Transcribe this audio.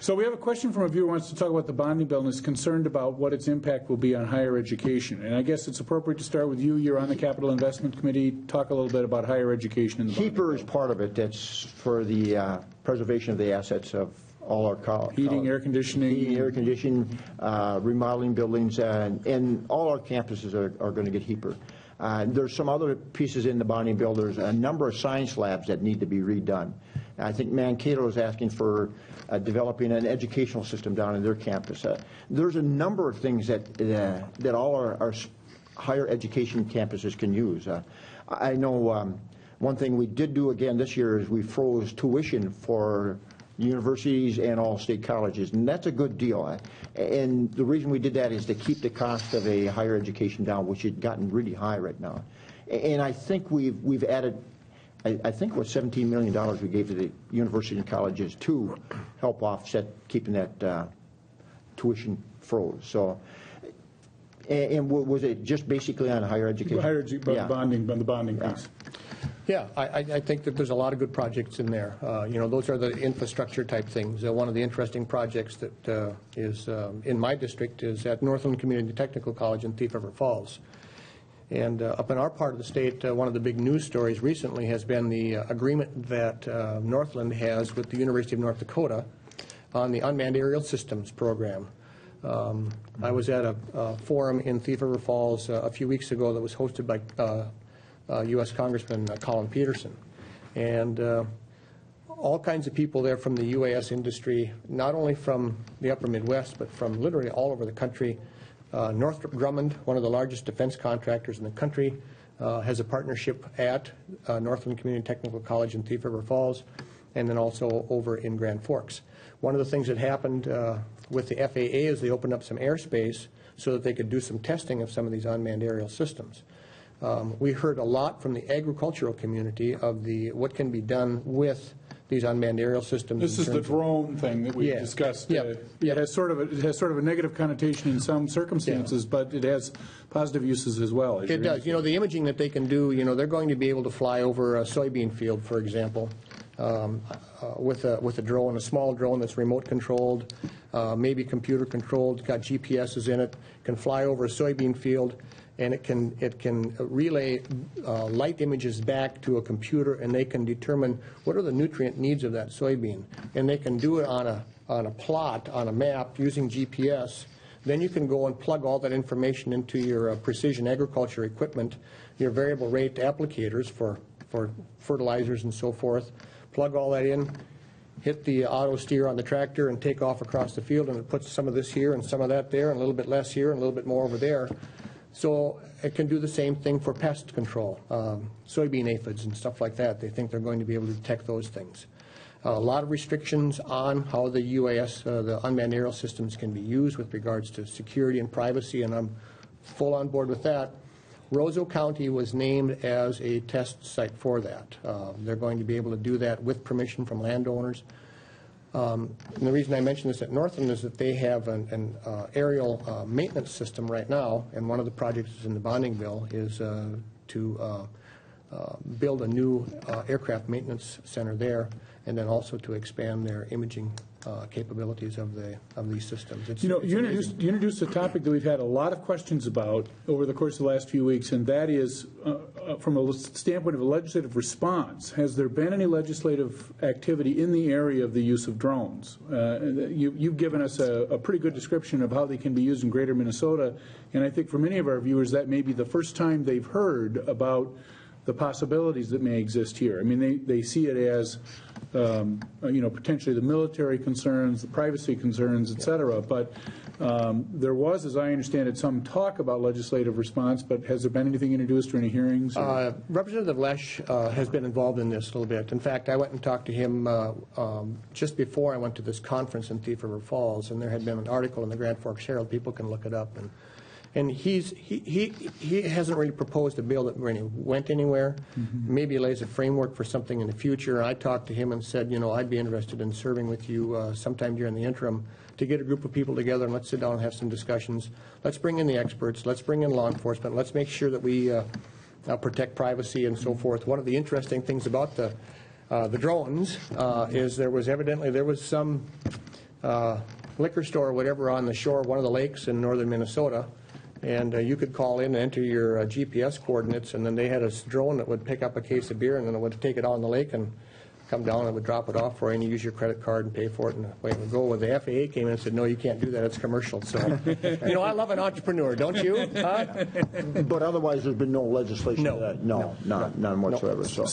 So we have a question from a viewer who wants to talk about the bonding bill and is concerned about what its impact will be on higher education. And I guess it's appropriate to start with you. You're on the Capital Investment Committee. Talk a little bit about higher education in the bonding bill. HEAPR is part of it. That's for the preservation of the assets of all our colleges. Heating, air conditioning. Heating, air conditioning, remodeling buildings, and all our campuses are going to get HEAPR. There's some other pieces in the bonding bill. There's a number of science labs that need to be redone. I think Mankato is asking for developing an educational system down in their campus. There's a number of things that all our higher education campuses can use. I know one thing we did do again this year is we froze tuition for universities and all state colleges, and that's a good deal. And the reason we did that is to keep the cost of a higher education down, which has gotten really high right now. And I think we've added, I think it was $17 million we gave to the university and colleges to help offset keeping that tuition froze. So, and was it just basically on higher education? The bonding piece. Yeah, I think that there's a lot of good projects in there. You know, those are the infrastructure type things. One of the interesting projects that is in my district is at Northland Community Technical College in Thief River Falls. And up in our part of the state, one of the big news stories recently has been the agreement that Northland has with the University of North Dakota on the Unmanned Aerial Systems program. I was at a forum in Thief River Falls a few weeks ago that was hosted by U.S. Congressman Colin Peterson. And all kinds of people there from the UAS industry, not only from the upper Midwest, but from literally all over the country. Northrop Grumman, one of the largest defense contractors in the country, has a partnership at Northland Community Technical College in Thief River Falls, and then also over in Grand Forks. One of the things that happened with the FAA is they opened up some airspace so that they could do some testing of some of these unmanned aerial systems. We heard a lot from the agricultural community of what can be done with these unmanned aerial systems. This is the drone thing that we discussed. It has sort of a negative connotation in some circumstances, but it has positive uses as well. It does. You know, the imaging that they can do, you know, they're going to be able to fly over a soybean field, for example, with a drone, a small drone that's remote controlled, maybe computer controlled, got GPSs in it, can fly over a soybean field, and it can relay light images back to a computer, and they can determine what are the nutrient needs of that soybean, and they can do it on a plot, on a map, using GPS. Then you can go and plug all that information into your precision agriculture equipment, your variable rate applicators for fertilizers and so forth. Plug all that in, hit the auto steer on the tractor, and take off across the field, and it puts some of this here and some of that there, and a little bit less here and a little bit more over there. So it can do the same thing for pest control, soybean aphids and stuff like that. They think they're going to be able to detect those things. A lot of restrictions on how the UAS, the unmanned aerial systems, can be used with regards to security and privacy, and I'm full on board with that. Roseau County was named as a test site for that. They're going to be able to do that with permission from landowners. And the reason I mention this at Northland is that they have an aerial maintenance system right now, and one of the projects in the bonding bill is to build a new aircraft maintenance center there, and then also to expand their imaging capabilities of these systems. You introduced a topic that we've had a lot of questions about over the course of the last few weeks, and that is from a standpoint of a legislative response. Has there been any legislative activity in the area of the use of drones? You've given us a pretty good description of how they can be used in greater Minnesota, and I think for many of our viewers that may be the first time they've heard about the possibilities that may exist here. I mean, they see it as, potentially the military concerns, the privacy concerns, et cetera. But there was, as I understand it, some talk about legislative response, but has there been anything introduced or any hearings? Representative Lesh has been involved in this a little bit. In fact, I went and talked to him just before I went to this conference in Thief River Falls, and there had been an article in the Grand Forks Herald. People can look it up. And he hasn't really proposed a bill that really went anywhere. Mm-hmm. Maybe lays a framework for something in the future. I talked to him and said, I'd be interested in serving with you sometime during the interim to get a group of people together and let's sit down and have some discussions. Let's bring in the experts. Let's bring in law enforcement. Let's make sure that we protect privacy and so forth. One of the interesting things about the drones is there was some liquor store or whatever on the shore of one of the lakes in northern Minnesota, and you could call in and enter your GPS coordinates, and then they had a drone that would pick up a case of beer, and then it would take it on the lake and come down and would drop it off for you, and you use your credit card and pay for it, and away it would go. When the FAA came in and said, no, you can't do that, it's commercial. So, I love an entrepreneur, don't you? Huh? But otherwise, there's been no legislation. No. None whatsoever. So.